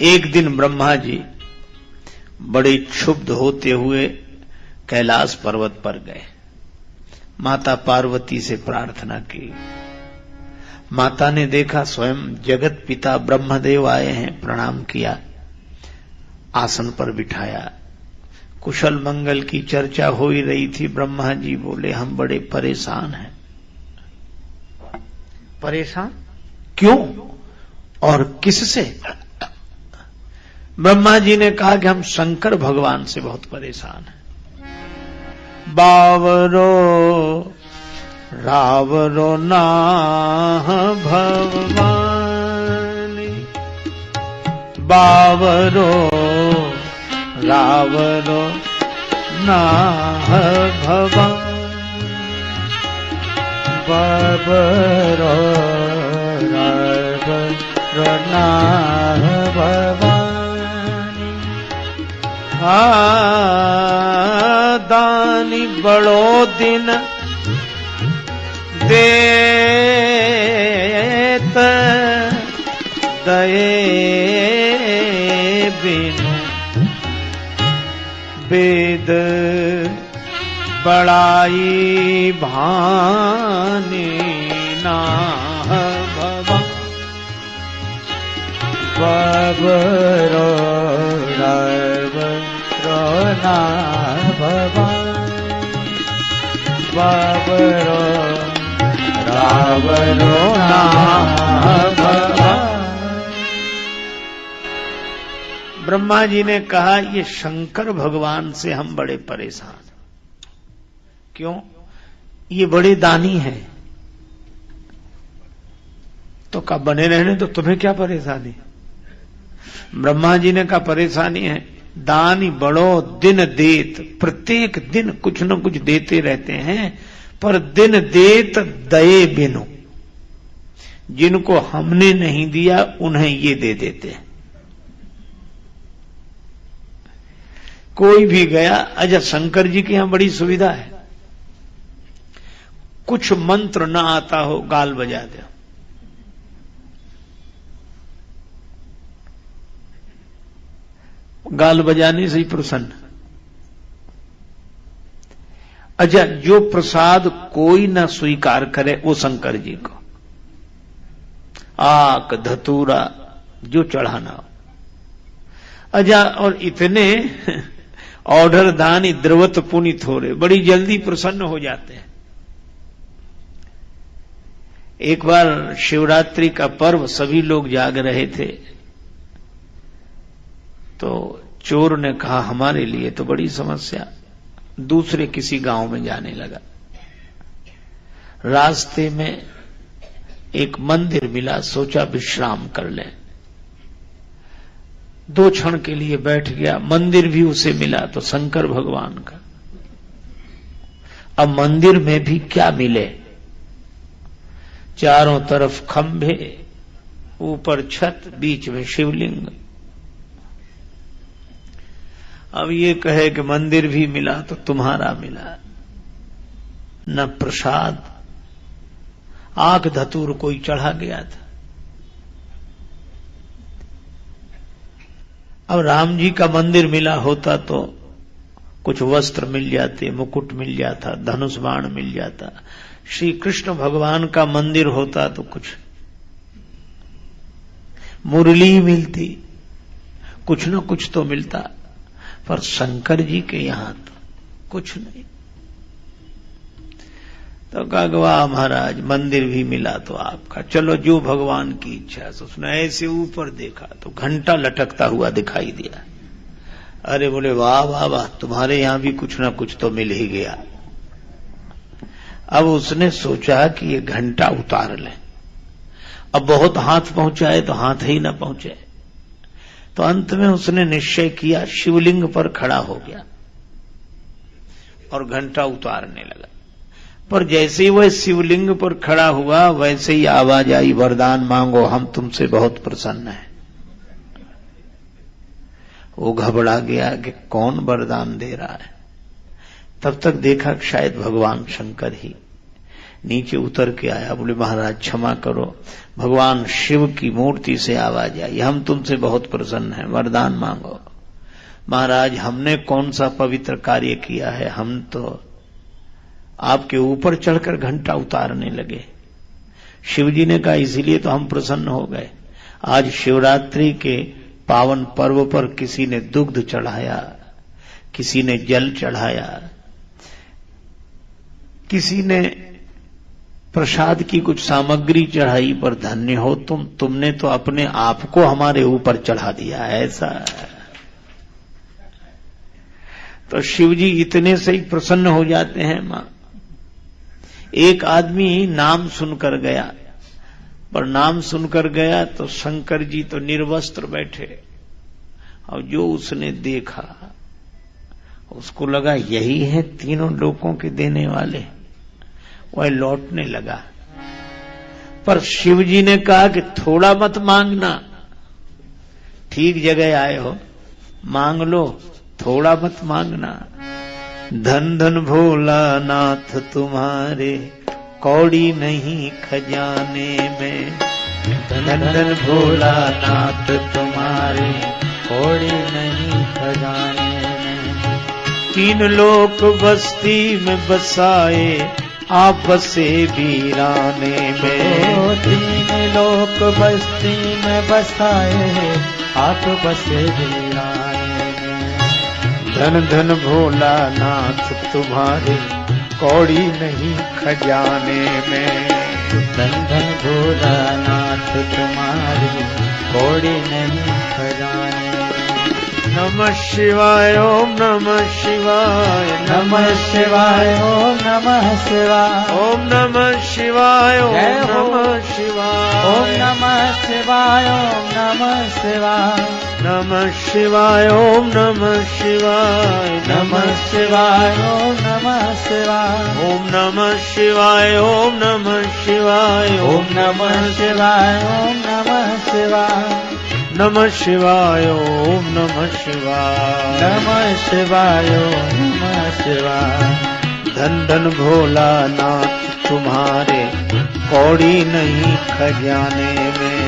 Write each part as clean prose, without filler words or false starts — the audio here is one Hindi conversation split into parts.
एक दिन ब्रह्मा जी बड़े क्षुब्ध होते हुए कैलाश पर्वत पर गए। माता पार्वती से प्रार्थना की। माता ने देखा स्वयं जगत पिता ब्रह्मदेव आए हैं, प्रणाम किया, आसन पर बिठाया। कुशल मंगल की चर्चा हो ही रही थी। ब्रह्मा जी बोले, हम बड़े परेशान हैं। परेशान क्यों और किससे? ब्रह्मा जी ने कहा कि हम शंकर भगवान से बहुत परेशान हैं। बावरो रावरो नाह भगवानी, बावरो रावरो नाह भगवान, बावरो रावरो नाह भगवानी। दानी बड़ो दिन देत, दये बिनु वेद बड़ाई भानी नाह भगवान, बाबरो रावरो नाह भगवान, बाबरो रावरो नाह भगवान। ब्रह्मा जी ने कहा, ये शंकर भगवान से हम बड़े परेशान। क्यों? ये बड़े दानी हैं। तो कब बने रहने तो तुम्हें क्या परेशानी? ब्रह्मा जी ने कहा, परेशानी है, दानी बड़ो दिन देत, प्रत्येक दिन कुछ न कुछ देते रहते हैं, पर दिन देत दये बिनु, जिनको हमने नहीं दिया उन्हें ये दे देते हैं। कोई भी गया, अच्छा शंकर जी के यहां बड़ी सुविधा है, कुछ मंत्र ना आता हो गाल बजा दे, गाल बजाने से ही प्रसन्न। अच्छा, जो प्रसाद कोई ना स्वीकार करे वो शंकर जी को, आक धतूरा जो चढ़ाना हो। अच्छा, और इतने ऑर्डर दानी द्रवत पुनित हो रहे, बड़ी जल्दी प्रसन्न हो जाते हैं। एक बार शिवरात्रि का पर्व, सभी लोग जाग रहे थे, तो चोर ने कहा हमारे लिए तो बड़ी समस्या, दूसरे किसी गांव में जाने लगा। रास्ते में एक मंदिर मिला, सोचा विश्राम कर लें, 2 क्षण के लिए बैठ गया। मंदिर भी उसे मिला तो शंकर भगवान का। अब मंदिर में भी क्या मिले, चारों तरफ खंभे, ऊपर छत, बीच में शिवलिंग। अब ये कहे कि मंदिर भी मिला तो तुम्हारा मिला, न प्रसाद, आंख धतूर कोई चढ़ा गया था। अब राम जी का मंदिर मिला होता तो कुछ वस्त्र मिल जाते, मुकुट मिल जाता, धनुष बाण मिल जाता। श्री कृष्ण भगवान का मंदिर होता तो कुछ मुरली मिलती, कुछ न कुछ तो मिलता, पर शंकर जी के यहां तो कुछ नहीं। तो कहा, वाह महाराज, मंदिर भी मिला तो आपका, चलो जो भगवान की इच्छा है। उसने ऐसे ऊपर देखा तो घंटा लटकता हुआ दिखाई दिया। अरे बोले, वाह वाह वाह, तुम्हारे यहां भी कुछ ना कुछ तो मिल ही गया। अब उसने सोचा कि ये घंटा उतार ले, अब बहुत हाथ पहुंचाए तो हाथ ही ना पहुंचे। तो अंत में उसने निश्चय किया, शिवलिंग पर खड़ा हो गया और घंटा उतारने लगा। पर जैसे ही वह शिवलिंग पर खड़ा हुआ, वैसे ही आवाज आई, वरदान मांगो, हम तुमसे बहुत प्रसन्न हैं। वो घबरा गया कि कौन वरदान दे रहा है। तब तक देखा कि शायद भगवान शंकर ही। नीचे उतर के आया, बोले महाराज क्षमा करो, भगवान शिव की मूर्ति से आवाज आई, हम तुमसे बहुत प्रसन्न हैं, वरदान मांगो। महाराज हमने कौन सा पवित्र कार्य किया है, हम तो आपके ऊपर चढ़कर घंटा उतारने लगे। शिवजी ने कहा इसीलिए तो हम प्रसन्न हो गए। आज शिवरात्रि के पावन पर्व पर किसी ने दुग्ध चढ़ाया, किसी ने जल चढ़ाया, किसी ने प्रसाद की कुछ सामग्री चढ़ाई, पर धन्य हो तुमने तो अपने आप को हमारे ऊपर चढ़ा दिया। ऐसा तो शिवजी इतने से ही प्रसन्न हो जाते हैं। मां, एक आदमी नाम सुनकर गया, पर नाम सुनकर गया तो शंकर जी तो निर्वस्त्र बैठे, और जो उसने देखा उसको लगा यही है तीनों लोगों के देने वाले, वह लौटने लगा। पर शिवजी ने कहा कि थोड़ा मत मांगना, ठीक जगह आए हो, मांग लो, थोड़ा मत मांगना। धन धन भोला नाथ तुम्हारे कौड़ी नहीं खजाने में, धन धन भोला नाथ तुम्हारे कौड़ी नहीं खजाने में। तीन लोक बस्ती में बसाए आप बसे वीराने में, तीन लोक बस्ती में बसाए आप बसे वीराने में। धन धन भोला नाथ तुम्हारे कौड़ी नहीं खजाने में, धन धन भोला नाथ तुम्हारे कौड़ी नहीं खजाने में। नमः शिवाय ओम नमः शिवाय, नमः शिवाय ओम नमः शिवाय, ओम नमः शिवाय ओम नमः शिवाय, ओम नमः शिवाय ओम नमः शिवाय, नमः शिवाय ओम नमः शिवाय, नमः शिवाय ओम नमः शिवाय, ओम नमः शिवाय ओम नमः शिवाय, ओम नमः शिवाय ओम नमः शिवाय, नमः शिवाय ओम नमः शिवाय, नमः शिवाय ओम नमः शिवाय। धन धन भोला नाथ तुम्हारे कौड़ी नहीं खजाने में,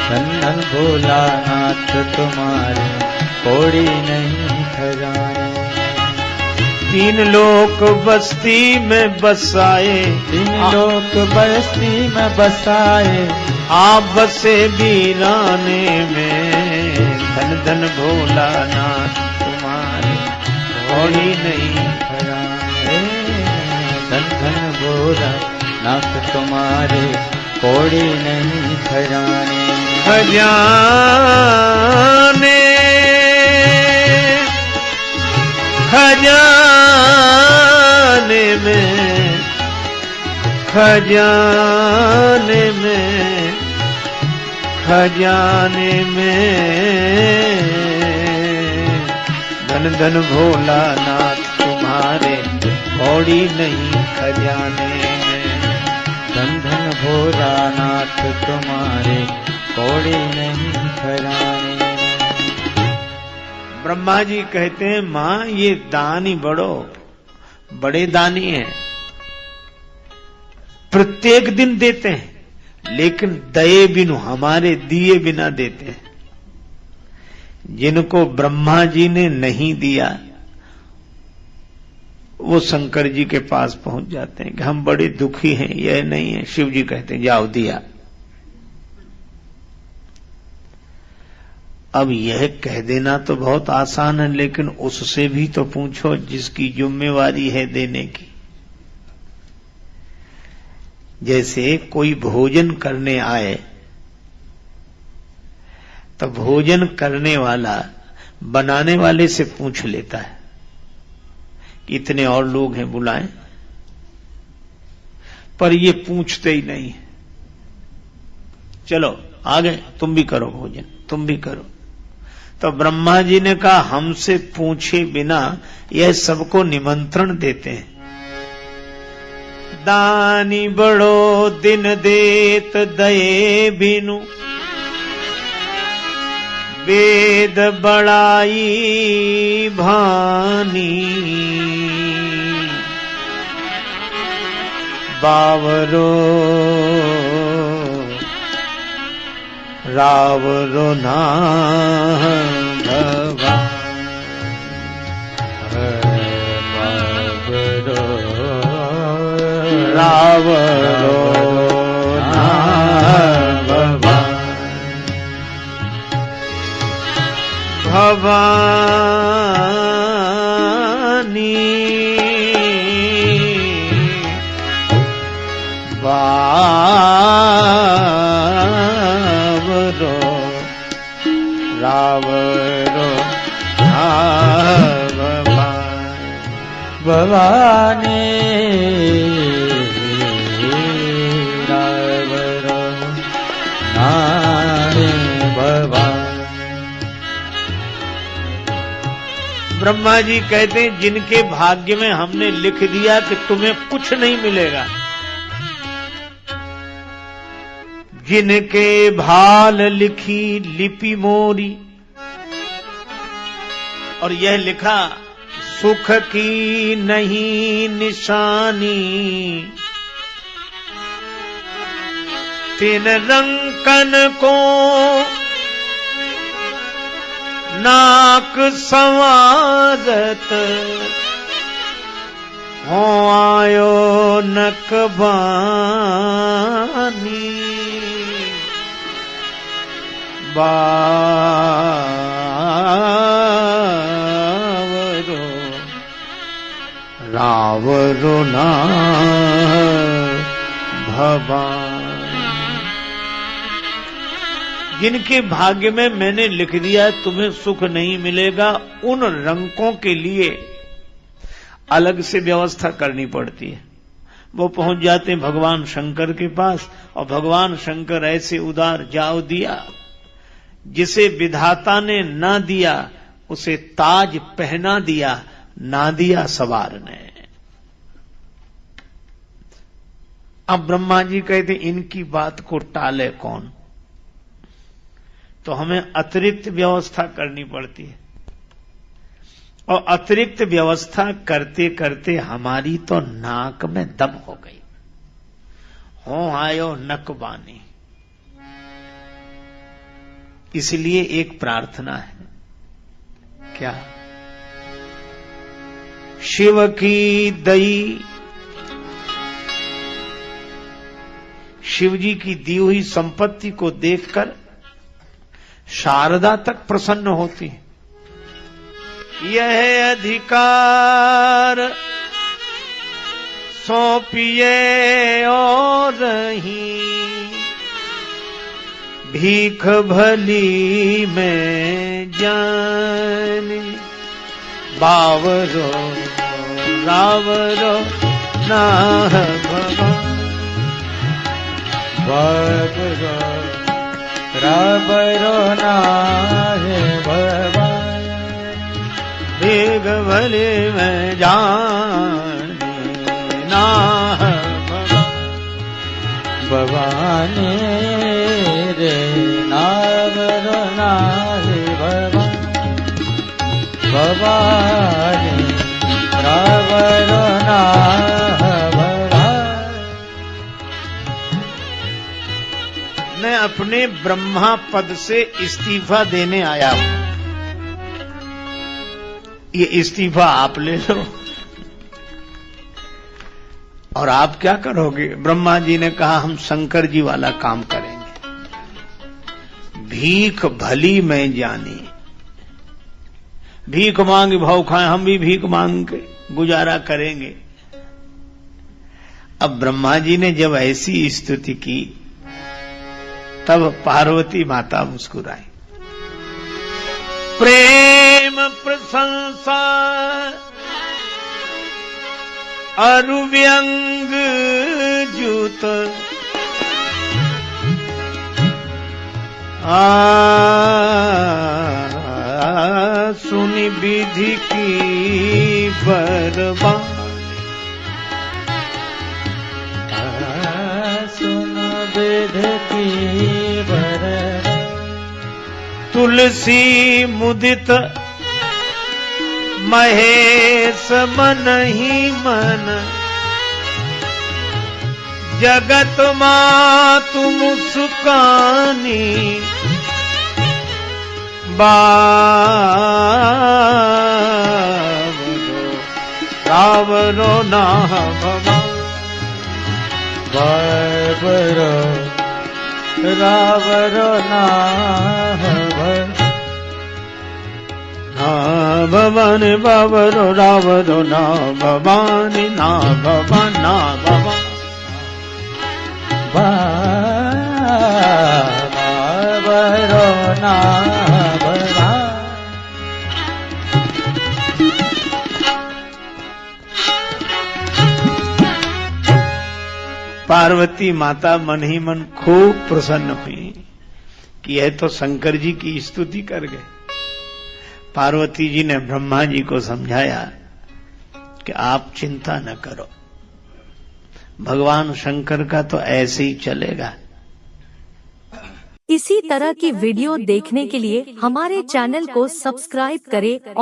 धन धन भोला नाथ तुम्हारे कौड़ी नहीं खजाने में। तीन लोक बस्ती में बसाए, तीन लोक बस्ती में बसाए आप बसे वीराने में, धन धन भोला नाथ तुम्हारे कौड़ी नहीं खजाने। धन धन भोला नाथ तुम्हारे कौड़ी नहीं खजाने। खजाने खजाने में, खजाने में, खजाने में, धन धन भोला नाथ तुम्हारे कौड़ी नहीं खजाने में, धन धन भोला नाथ तुम्हारे कौड़ी नहीं खजाने में। ब्रह्मा जी कहते हैं मां ये दानी बड़े दानी हैं, प्रत्येक दिन देते हैं, लेकिन दये बिनु हमारे दिए बिना देते हैं। जिनको ब्रह्मा जी ने नहीं दिया वो शंकर जी के पास पहुंच जाते हैं कि हम बड़े दुखी हैं, यह नहीं है। शिव जी कहते हैं जाओ दिया। अब यह कह देना तो बहुत आसान है, लेकिन उससे भी तो पूछो जिसकी जिम्मेवारी है देने की। जैसे कोई भोजन करने आए तो भोजन करने वाला बनाने वाले से पूछ लेता है कि इतने और लोग हैं बुलाएं, पर ये पूछते ही नहीं। चलो आगे तुम भी करो भोजन, तुम भी करो। तो ब्रह्मा जी ने कहा हमसे पूछे बिना यह सबको निमंत्रण देते हैं। दानी बड़ो दिन देत दये बिनु, वेद बड़ाई भानी। बावरो रावरो ना भगवान, रावरो ना भगवान, भवानी बावरो रावरो ना भगवान, भवानी रावरो नारे भगवान। ब्रह्मा जी कहते हैं जिनके भाग्य में हमने लिख दिया कि तुम्हें कुछ नहीं मिलेगा, जिनके भाल लिखी लिपि मोरी, और यह लिखा सुख की नहीं निशानी, तिन रंकन को नाक संवारत, हो आयो नकबानी, बावरो रावरो ना भगवान। जिनके भाग्य में मैंने लिख दिया तुम्हें सुख नहीं मिलेगा, उन रंकों के लिए अलग से व्यवस्था करनी पड़ती है। वो पहुंच जाते हैं भगवान शंकर के पास, और भगवान शंकर ऐसे उदार जाओ दिया, जिसे विधाता ने ना दिया उसे ताज पहना दिया, ना दिया सवार ने। अब ब्रह्मा जी कहते इनकी बात को टाले कौन, तो हमें अतिरिक्त व्यवस्था करनी पड़ती है, और अतिरिक्त व्यवस्था करते करते हमारी तो नाक में दम हो गई, हो आयो नकबानी। इसलिए एक प्रार्थना है, क्या? शिव की दई, शिव जी की दी हुई संपत्ति को देखकर शारदा तक प्रसन्न होती है। यह अधिकार सौंपिए और ही, भीख भली में जाने, बावरो रावरो ना भगवान, बावरो रावरो ना भगवान, भीख भली में जाने ना भगवान, भवानी रे नावरो ना भगवान, भवानी रावरो ना भगवान। मैं अपने ब्रह्मा पद से इस्तीफा देने आया हूं, ये इस्तीफा आप ले लो। और आप क्या करोगे? ब्रह्मा जी ने कहा हम शंकर जी वाला काम करेंगे। भीख भली में जानी, भीख मांग भाव खाएं, हम भी भीख मांग के गुजारा करेंगे। अब ब्रह्मा जी ने जब ऐसी स्तुति की तब पार्वती माता मुस्कुराई। प्रेम प्रशंसा अरुव्यंग जूत सुनि विधि की बरबाद, सुन विधि की बरबाद। तुलसी मुदित महेश मन ही मन, जगत मातु मुस्कानी बाबरो ना भगवान बाबरो रावरो ना भवानी बाबरो रावरो ना भवानी ना भवान ना भवान बाबरो ना भवान। पार्वती माता मन ही मन खूब प्रसन्न हुई कि यह तो शंकर जी की स्तुति कर गए। पार्वती जी ने ब्रह्मा जी को समझाया कि आप चिंता न करो, भगवान शंकर का तो ऐसे ही चलेगा। इसी तरह की वीडियो देखने के लिए हमारे चैनल को सब्सक्राइब करें